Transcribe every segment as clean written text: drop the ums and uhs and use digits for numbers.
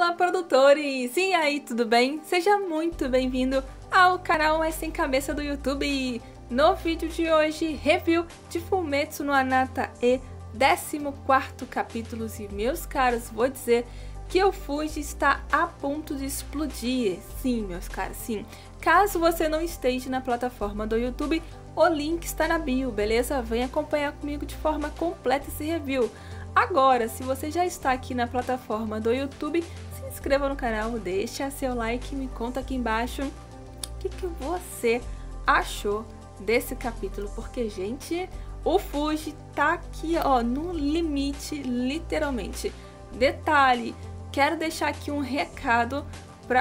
Fala, produtores! E aí, tudo bem? Seja muito bem-vindo ao canal Mais Sem Cabeça do YouTube. No vídeo de hoje, review de Fumetsu no Anata-e, 14º capítulo. E meus caros, vou dizer que o Fuji está a ponto de explodir. Sim, meus caros, sim. Caso você não esteja na plataforma do YouTube, o link está na bio, beleza? Vem acompanhar comigo de forma completa esse review. Agora, se você já está aqui na plataforma do YouTube, se inscreva no canal, deixa seu like e me conta aqui embaixo o que você achou desse capítulo. Porque, gente, o Fuji tá aqui, ó, no limite, literalmente. Detalhe, quero deixar aqui um recado,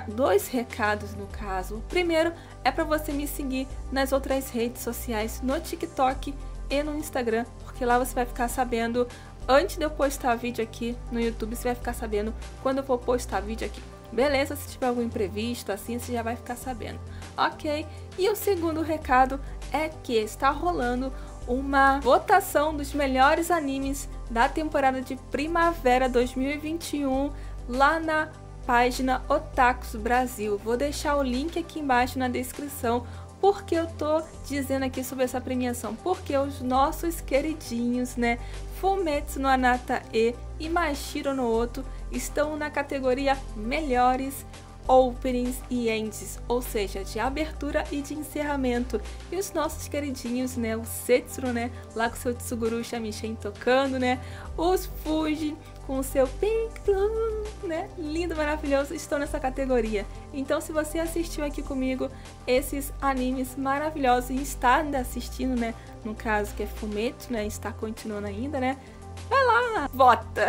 dois recados no caso. O primeiro é para você me seguir nas outras redes sociais, no TikTok e no Instagram, porque lá você vai ficar sabendo, antes de eu postar vídeo aqui no YouTube, você vai ficar sabendo quando eu for postar vídeo aqui. Beleza? Se tiver algum imprevisto, assim, você já vai ficar sabendo. Ok? E o segundo recado é que está rolando uma votação dos melhores animes da temporada de primavera 2021 lá na página Otakus Brasil. Vou deixar o link aqui embaixo na descrição. Porque eu tô dizendo aqui sobre essa premiação? Porque os nossos queridinhos, né, Fumetsu no Anata-e e Mashiro no Oto estão na categoria Melhores Openings e Ends, ou seja, de abertura e de encerramento. E os nossos queridinhos, né, o Setsuru, né, lá com seu Tsuguru Shamisen tocando, né, os Fuji com o seu Pink Blue, né, lindo, maravilhoso, estão nessa categoria. Então, se você assistiu aqui comigo esses animes maravilhosos e está ainda assistindo, né, no caso que é Fumetsu, né, está continuando ainda, né, vai lá, vota!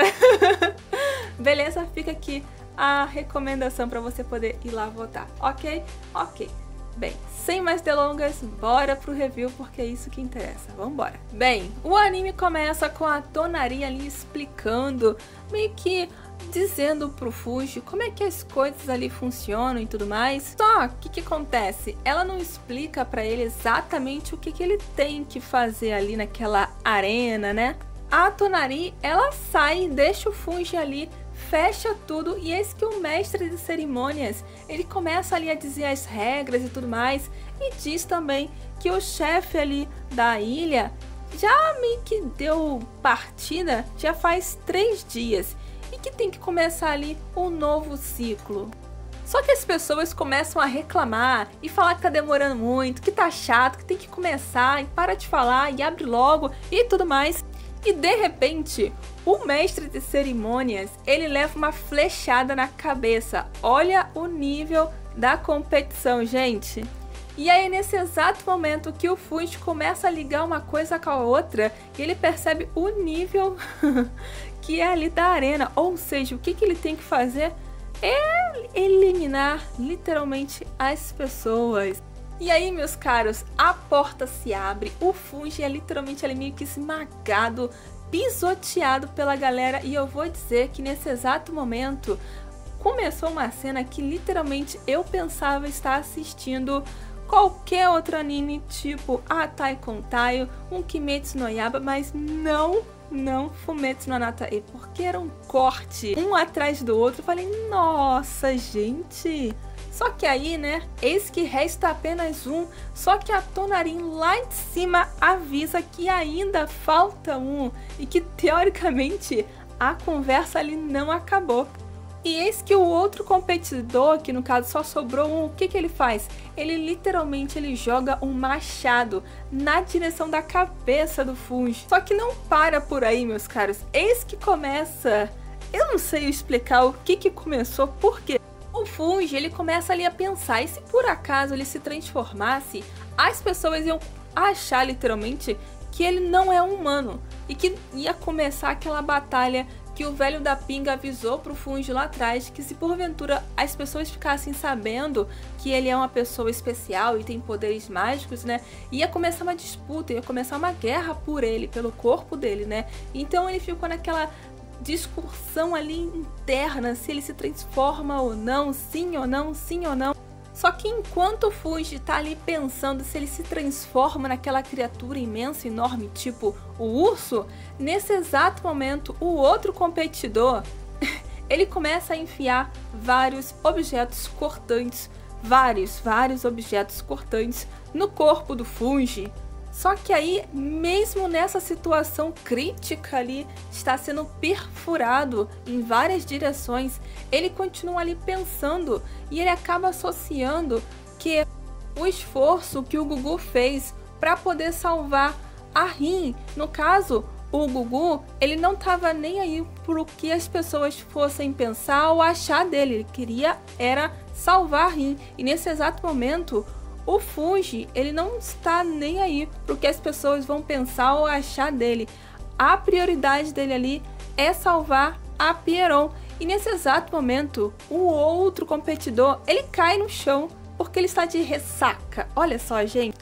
Beleza? Fica aqui a recomendação para você poder ir lá votar, ok? Ok. Bem, sem mais delongas, bora pro review, porque é isso que interessa. Vambora. Bem, o anime começa com a Tonari ali explicando, meio que dizendo pro Fuji como é que as coisas ali funcionam e tudo mais. Só que o que acontece? Ela não explica pra ele exatamente o que ele tem que fazer ali naquela arena, né? A Tonari, ela sai, deixa o Fuji ali, fecha tudo, e eis que o mestre de cerimônias, ele começa ali a dizer as regras e tudo mais, e diz também que o chefe ali da ilha já meio que deu partida já faz 3 dias, e que tem que começar ali um novo ciclo. Só que as pessoas começam a reclamar e falar que tá demorando muito, que tá chato, que tem que começar, e para de falar, e abre logo, e tudo mais. E de repente, o mestre de cerimônias, ele leva uma flechada na cabeça. Olha o nível da competição, gente. E aí, nesse exato momento que o Fuji começa a ligar uma coisa com a outra, ele percebe o nível que é ali da arena. Ou seja, o que ele tem que fazer é eliminar literalmente as pessoas. E aí, meus caros, a porta se abre, o Fuji é literalmente ali meio que esmagado, pisoteado pela galera, e eu vou dizer que nesse exato momento começou uma cena que literalmente eu pensava estar assistindo qualquer outro anime, tipo Attack on Titan, um Kimetsu no Yaiba, mas não Fumetsu no Anata-e, porque era um corte um atrás do outro. Eu falei, nossa, gente. Só que aí, né, eis que resta apenas um, só que a Tonari lá em cima avisa que ainda falta um e que teoricamente a conversa ali não acabou. E eis que o outro competidor, que no caso só sobrou um, o que ele faz? Ele literalmente joga um machado na direção da cabeça do Fuji. Só que não para por aí, meus caros. Eis que começa, eu não sei explicar o que começou, por quê? O Fuji, ele começa ali a pensar, e se por acaso ele se transformasse, as pessoas iam achar literalmente que ele não é um humano, e que ia começar aquela batalha que o velho da pinga avisou pro Fuji lá atrás, que se porventura as pessoas ficassem sabendo que ele é uma pessoa especial e tem poderes mágicos, né, ia começar uma disputa, ia começar uma guerra por ele, pelo corpo dele, né. Então ele ficou naquela discussão ali interna, se ele se transforma ou não, sim ou não, sim ou não. Só que enquanto o Fuji tá ali pensando se ele se transforma naquela criatura imensa, enorme, tipo o urso, nesse exato momento o outro competidor ele começa a enfiar vários objetos cortantes, vários objetos cortantes no corpo do Fungi. Só que aí, mesmo nessa situação crítica ali, está sendo perfurado em várias direções, ele continua ali pensando e ele acaba associando que o esforço que o Gugu fez para poder salvar a Rin, no caso, o Gugu, ele não estava nem aí pro que as pessoas fossem pensar ou achar dele, ele queria era salvar a Rin, e nesse exato momento o Fungi, ele não está nem aí pro que as pessoas vão pensar ou achar dele. A prioridade dele ali é salvar a Pierron. E nesse exato momento, o outro competidor, ele cai no chão porque ele está de ressaca. Olha só, gente.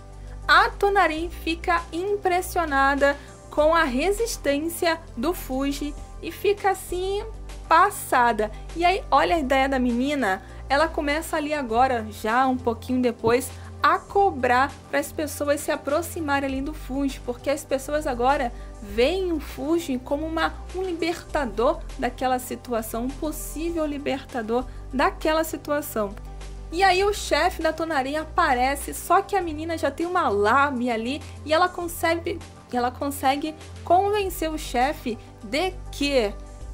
A Tonari fica impressionada com a resistência do Fungi e fica assim passada. E aí, olha a ideia da menina. Ela começa ali agora, já um pouquinho depois, a cobrar para as pessoas se aproximarem ali do Fungi, porque as pessoas agora veem o Fungi como um libertador daquela situação, um possível libertador daquela situação. E aí o chefe da Tonari aparece, só que a menina já tem uma lábia ali e ela consegue convencer o chefe de que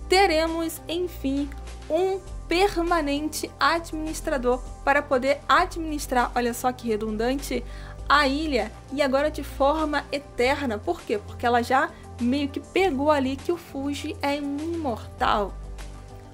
teremos, enfim, um permanente administrador para poder administrar, olha só que redundante, a ilha, e agora de forma eterna. Por quê? Porque ela já meio que pegou ali que o Fungi é imortal.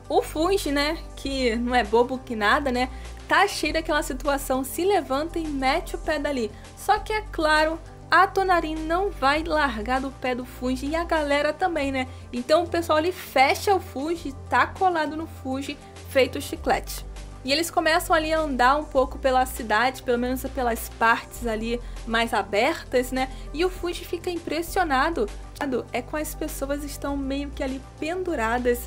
O Fungi, né, que não é bobo que nada, né, tá cheio daquela situação, se levanta e mete o pé dali. Só que é claro, a Tonari não vai largar do pé do Fungi e a galera também, né? Então o pessoal ali fecha o Fungi, tá colado no Fungi, feito chiclete. E eles começam ali a andar um pouco pela cidade, pelo menos pelas partes ali mais abertas, né? E o Fungi fica impressionado, é com as pessoas estão meio que ali penduradas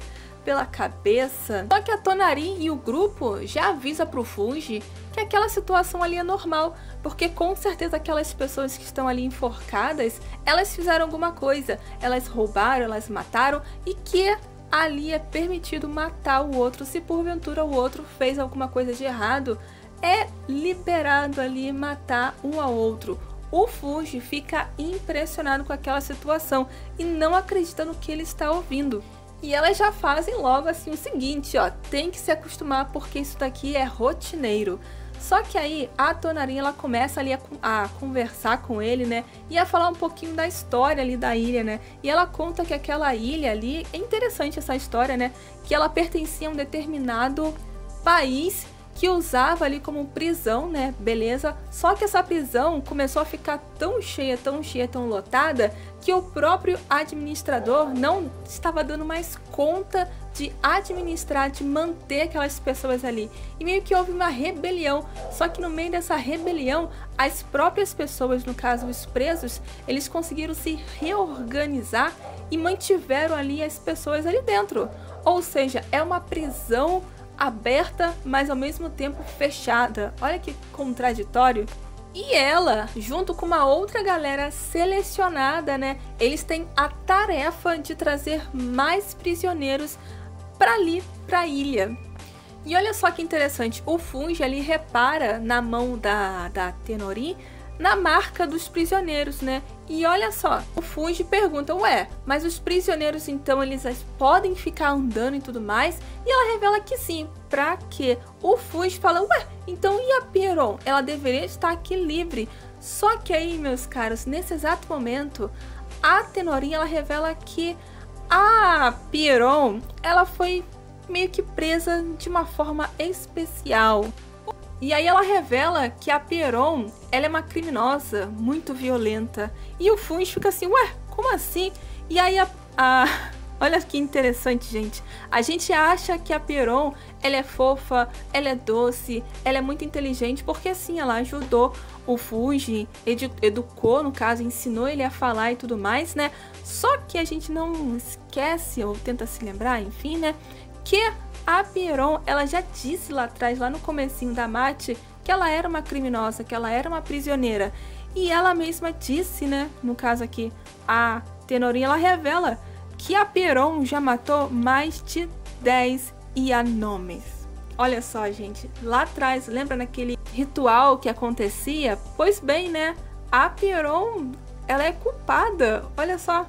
pela cabeça. Só que a Tonari e o grupo já avisa pro Fungi que aquela situação ali é normal, porque com certeza aquelas pessoas que estão ali enforcadas, elas fizeram alguma coisa, elas roubaram, elas mataram, e que ali é permitido matar o outro, se porventura o outro fez alguma coisa de errado, é liberado ali matar um ao outro. O Fungi fica impressionado com aquela situação e não acredita no que ele está ouvindo. E elas já fazem logo assim o seguinte, ó, tem que se acostumar porque isso daqui é rotineiro. Só que aí a Tonari, ela começa ali a conversar com ele, né, e a falar um pouquinho da história ali da ilha, né, e ela conta que aquela ilha ali, é interessante essa história, né, que ela pertencia a um determinado país que usava ali como prisão, né, beleza? Só que essa prisão começou a ficar tão cheia, tão lotada, que o próprio administrador não estava dando mais conta de administrar, de manter aquelas pessoas ali. E meio que houve uma rebelião, só que no meio dessa rebelião, as próprias pessoas, no caso os presos, eles conseguiram se reorganizar e mantiveram ali as pessoas ali dentro. Ou seja, é uma prisão aberta, mas ao mesmo tempo fechada. Olha que contraditório. E ela, junto com uma outra galera selecionada, né, eles têm a tarefa de trazer mais prisioneiros para ali, para a ilha. E olha só que interessante, o Fungi ali repara na mão da Tenori na marca dos prisioneiros, né? E olha só, o Fungi pergunta, ué, mas os prisioneiros então eles podem ficar andando e tudo mais? E ela revela que sim, pra quê? O Fungi fala, ué, então e a Pierron? Ela deveria estar aqui livre. Só que aí, meus caros, nesse exato momento, a Tenori, ela revela que a Pierron, ela foi meio que presa de uma forma especial. E aí ela revela que a Pierron, ela é uma criminosa muito violenta. E o Fungi fica assim, ué, como assim? E aí olha que interessante, gente. A gente acha que a Pierron, ela é fofa, ela é doce, ela é muito inteligente, porque assim, ela ajudou o Fungi, educou, no caso, ensinou ele a falar e tudo mais, né? Só que a gente não esquece, ou tenta se lembrar, enfim, né? Que a Pierron, ela já disse lá atrás, lá no comecinho da Mate, que ela era uma criminosa, que ela era uma prisioneira. E ela mesma disse, né, no caso aqui, a Tenori, ela revela que a Pierron já matou mais de 10 e a nomes. Olha só, gente, lá atrás, lembra naquele ritual que acontecia? Pois bem, né? A Pierrot, ela é culpada, olha só.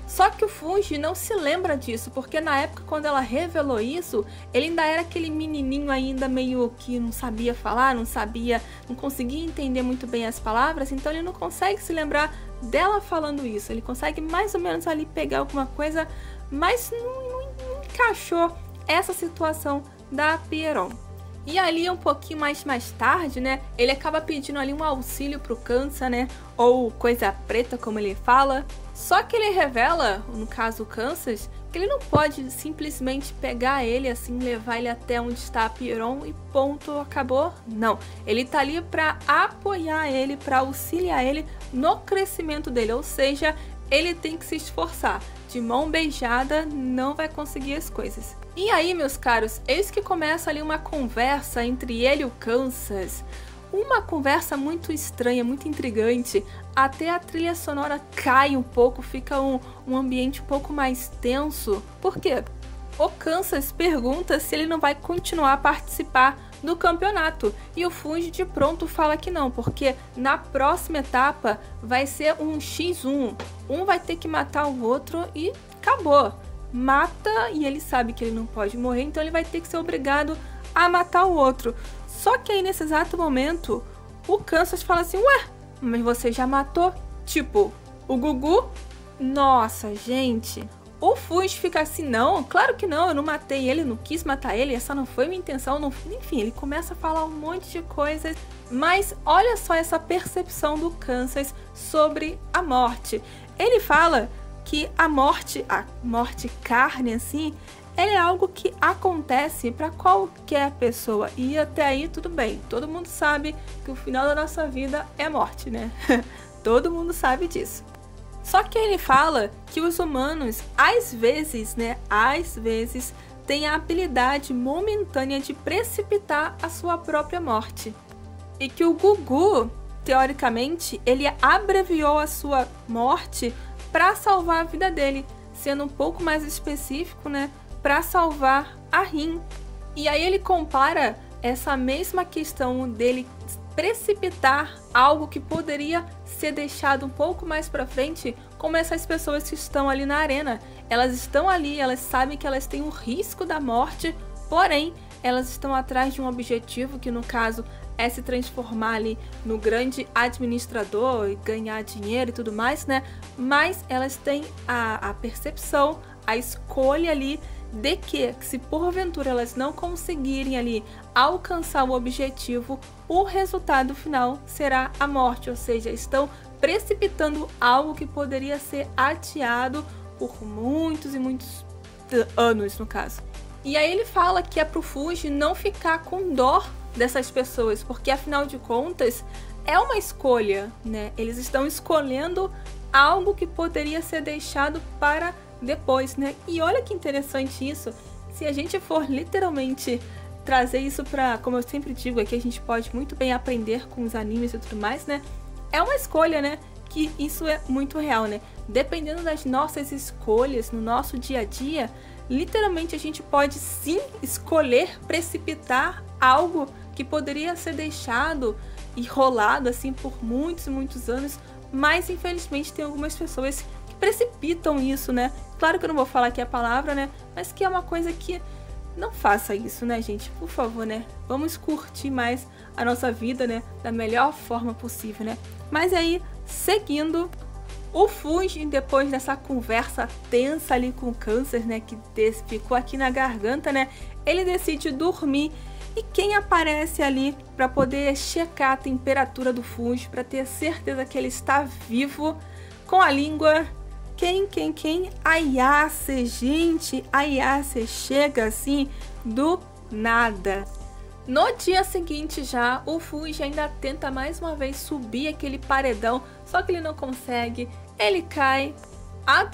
Só que o Funge não se lembra disso, porque na época quando ela revelou isso, ele ainda era aquele menininho ainda meio que não sabia falar, não conseguia entender muito bem as palavras, então ele não consegue se lembrar dela falando isso. Ele consegue mais ou menos ali pegar alguma coisa, mas não encaixou essa situação da Pierrot. E ali um pouquinho mais tarde, né, ele acaba pedindo ali um auxílio pro Kansa, né, ou coisa preta como ele fala. Só que ele revela, no caso o Kansas, que ele não pode simplesmente pegar ele assim, levar ele até onde está a Pierrot e ponto, acabou. Não, ele tá ali para apoiar ele, para auxiliar ele no crescimento dele, ou seja, ele tem que se esforçar. De mão beijada não vai conseguir as coisas. E aí, meus caros, eis que começa ali uma conversa entre ele e o Kansas. Uma conversa muito estranha, muito intrigante. Até a trilha sonora cai um pouco, fica um ambiente um pouco mais tenso. Por quê? O Kansas pergunta se ele não vai continuar a participar do campeonato. E o Funge de pronto fala que não, porque na próxima etapa vai ser um x1. Um vai ter que matar o outro e acabou. Mata e ele sabe que ele não pode morrer, então ele vai ter que ser obrigado a matar o outro. Só que aí nesse exato momento, o Kansas fala assim, ué, mas você já matou? Tipo, o Gugu? Nossa, gente. O Funge fica assim, não, claro que não, eu não matei ele, não quis matar ele, essa não foi minha intenção, não... Enfim, ele começa a falar um monte de coisas, mas olha só essa percepção do Kansas sobre a morte. Ele fala que a morte carne assim, é algo que acontece para qualquer pessoa. E até aí tudo bem, todo mundo sabe que o final da nossa vida é morte, né? Todo mundo sabe disso. Só que ele fala que os humanos, às vezes, têm a habilidade momentânea de precipitar a sua própria morte. E que o Gugu, teoricamente, ele abreviou a sua morte para salvar a vida dele, sendo um pouco mais específico, né, para salvar a Rin. E aí ele compara essa mesma questão dele precipitar algo que poderia ser deixado um pouco mais para frente, como essas pessoas que estão ali na arena. Elas estão ali, elas sabem que elas têm um risco da morte, porém, elas estão atrás de um objetivo que no caso é se transformar ali no grande administrador e ganhar dinheiro e tudo mais, né? Mas elas têm a percepção, a escolha ali de que se porventura elas não conseguirem ali alcançar o objetivo, o resultado final será a morte, ou seja, estão precipitando algo que poderia ser adiado por muitos e muitos anos, no caso. E aí ele fala que é pro Funge não ficar com dó dessas pessoas, porque afinal de contas é uma escolha, né? Eles estão escolhendo algo que poderia ser deixado para depois, né? E olha que interessante isso. Se a gente for literalmente trazer isso para, como eu sempre digo aqui, a gente pode muito bem aprender com os animes e tudo mais, né? É uma escolha, né? Que isso é muito real, né? Dependendo das nossas escolhas no nosso dia a dia, literalmente a gente pode sim escolher precipitar algo que poderia ser deixado e rolado assim por muitos e muitos anos, mas infelizmente tem algumas pessoas que precipitam isso, né? Claro que eu não vou falar aqui a palavra, né? Mas que é uma coisa que não faça isso, né, gente? Por favor, né? Vamos curtir mais a nossa vida, né? Da melhor forma possível, né? Mas aí, seguindo, o Funge, depois dessa conversa tensa ali com o Kansas, né? Que ficou aqui na garganta, né? Ele decide dormir. E quem aparece ali para poder checar a temperatura do Funge, para ter certeza que ele está vivo, com a língua... Quem? A Yase, gente, a Yase chega assim do nada. No dia seguinte já, o Funge ainda tenta mais uma vez subir aquele paredão, só que ele não consegue, ele cai. A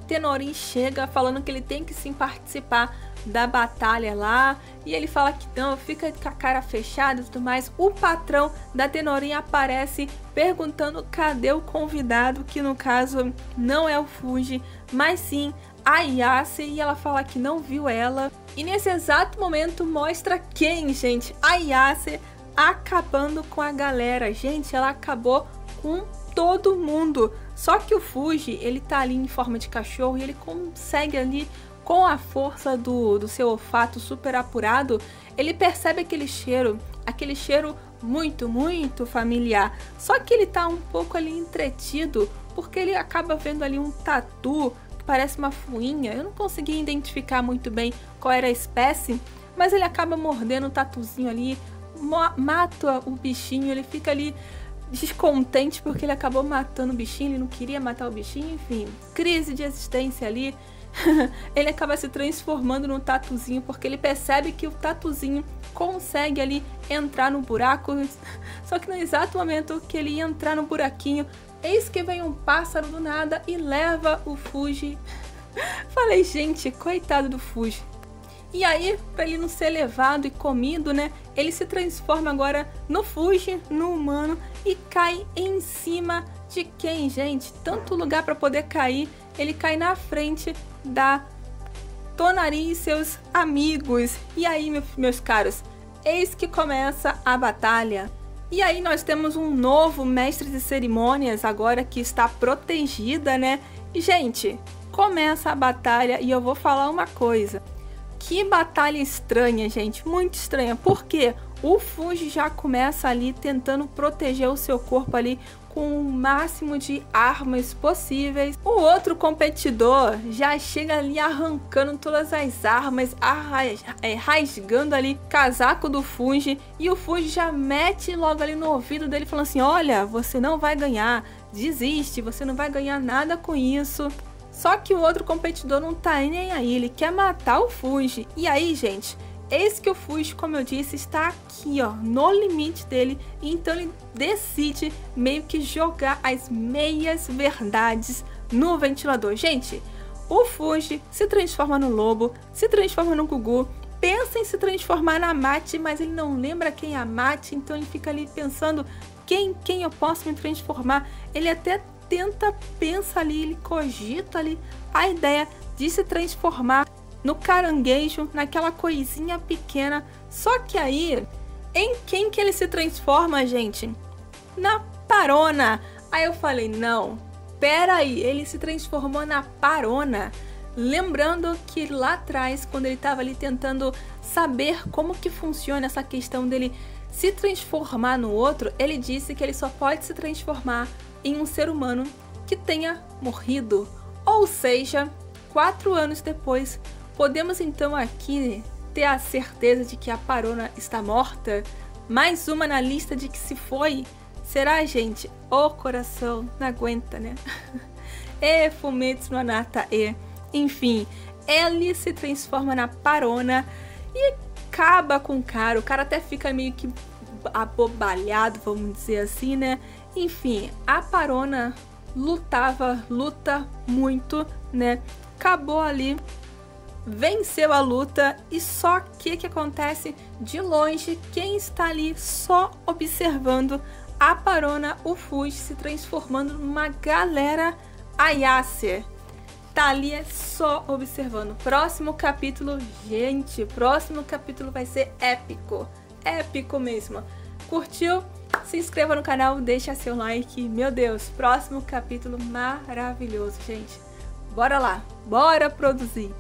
Tenorin chega falando que ele tem que sim participar da batalha lá, e ele fala que não, fica com a cara fechada e tudo mais. O patrão da Tenorin aparece perguntando cadê o convidado, que no caso não é o Funge, mas sim a Yase e ela fala que não viu ela. E nesse exato momento mostra quem, gente? A Yase acabando com a galera. Gente, ela acabou com todo mundo. Só que o Fuji, ele tá ali em forma de cachorro e ele consegue ali, com a força do seu olfato super apurado, ele percebe aquele cheiro muito, muito familiar. Só que ele tá um pouco ali entretido, porque ele acaba vendo ali um tatu que parece uma fuinha. Eu não consegui identificar muito bem qual era a espécie, mas ele acaba mordendo o tatuzinho ali, mata o bichinho, ele fica ali descontente porque ele acabou matando o bichinho, ele não queria matar o bichinho, enfim, crise de existência ali. Ele acaba se transformando num tatuzinho porque ele percebe que o tatuzinho consegue ali entrar no buraco. Só que no exato momento que ele ia entrar no buraquinho, eis que vem um pássaro do nada e leva o Fuji. Falei, gente, coitado do Fuji. E aí, para ele não ser levado e comido, né, ele se transforma agora no Fuji, no humano, e cai em cima de quem, gente? Tanto lugar para poder cair, ele cai na frente da Tonari e seus amigos. E aí, meus caros, eis que começa a batalha. E aí nós temos um novo mestre de cerimônias agora que está protegida, né? E, gente, começa a batalha e eu vou falar uma coisa. Que batalha estranha, gente, muito estranha. Por quê? O Fuji já começa ali tentando proteger o seu corpo ali com o máximo de armas possíveis. O outro competidor já chega ali arrancando todas as armas, rasgando ali casaco do Fuji. E o Fuji já mete logo ali no ouvido dele falando assim, olha, você não vai ganhar, desiste, você não vai ganhar nada com isso. Só que o outro competidor não tá nem aí, ele quer matar o Fuji. E aí, gente, eis que o Fuji, como eu disse, está aqui, ó, no limite dele. E então ele decide meio que jogar as meias verdades no ventilador. Gente, o Fuji se transforma no lobo, se transforma no Gugu, pensa em se transformar na Mate, mas ele não lembra quem é a Mate, então ele fica ali pensando quem eu posso me transformar. Ele até pensa ali, ele cogita ali a ideia de se transformar no caranguejo, naquela coisinha pequena. Só que aí, em quem que ele se transforma, gente? Na Parona. Aí eu falei, não, pera aí, ele se transformou na Parona. Lembrando que lá atrás, quando ele estava ali tentando saber como que funciona essa questão dele se transformar no outro, ele disse que ele só pode se transformar em um ser humano que tenha morrido. Ou seja, 4 anos depois, podemos então aqui ter a certeza de que a Parona está morta. Mais uma na lista de que se foi. Será, gente? O coração não aguenta, né? E Fumetsu no Anata e... Enfim, ele se transforma na Parona e acaba com o cara. O cara até fica meio que abobalhado, vamos dizer assim, né? Enfim, a Parona luta muito, né? Acabou ali, venceu a luta e só que acontece de longe, quem está ali só observando a Parona, o Fuji se transformando numa galera, a Yase tá ali só observando. Próximo capítulo, gente, próximo capítulo vai ser épico, épico mesmo. Curtiu? Se inscreva no canal, deixa seu like. Meu Deus, próximo capítulo maravilhoso, gente. Bora lá, bora produzir!